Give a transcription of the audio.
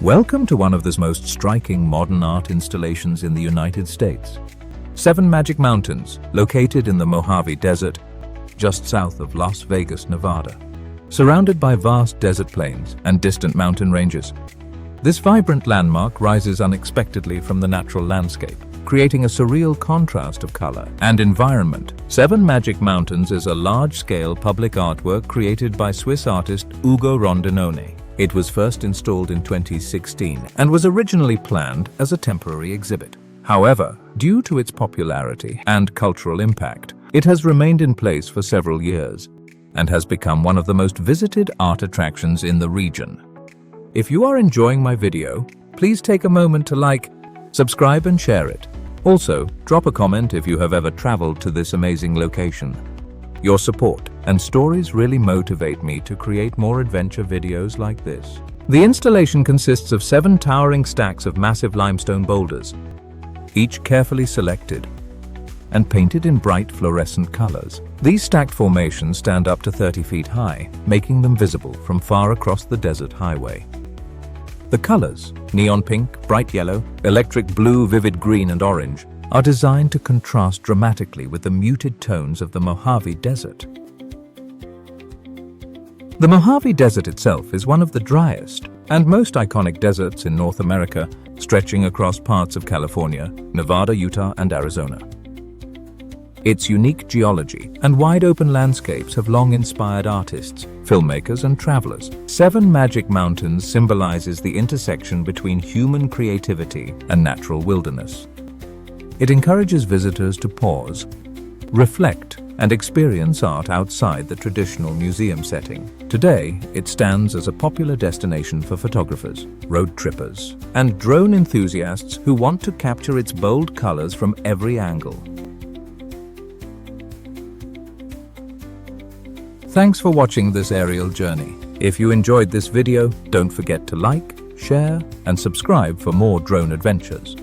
Welcome to one of the most striking modern art installations in the United States. 7 Magic Mountains, located in the Mojave Desert, just south of Las Vegas, Nevada. Surrounded by vast desert plains and distant mountain ranges, this vibrant landmark rises unexpectedly from the natural landscape, creating a surreal contrast of color and environment. 7 Magic Mountains is a large-scale public artwork created by Swiss artist Ugo Rondinone. It was first installed in 2016 and was originally planned as a temporary exhibit. However, due to its popularity and cultural impact, it has remained in place for several years and has become one of the most visited art attractions in the region. If you are enjoying my video, please take a moment to like, subscribe and share it. Also, drop a comment if you have ever traveled to this amazing location. Your support and stories really motivate me to create more adventure videos like this. The installation consists of 7 towering stacks of massive limestone boulders, each carefully selected and painted in bright fluorescent colors. These stacked formations stand up to 30 feet high, making them visible from far across the desert highway. The colors, neon pink, bright yellow, electric blue, vivid green and orange, are designed to contrast dramatically with the muted tones of the Mojave Desert. The Mojave Desert itself is one of the driest and most iconic deserts in North America, stretching across parts of California, Nevada, Utah, and Arizona. Its unique geology and wide-open landscapes have long inspired artists, filmmakers, and travelers. 7 Magic Mountains symbolizes the intersection between human creativity and natural wilderness. It encourages visitors to pause, reflect, and experience art outside the traditional museum setting. Today, it stands as a popular destination for photographers, road trippers, and drone enthusiasts who want to capture its bold colors from every angle. Thanks for watching this aerial journey. If you enjoyed this video, don't forget to like, share, and subscribe for more drone adventures.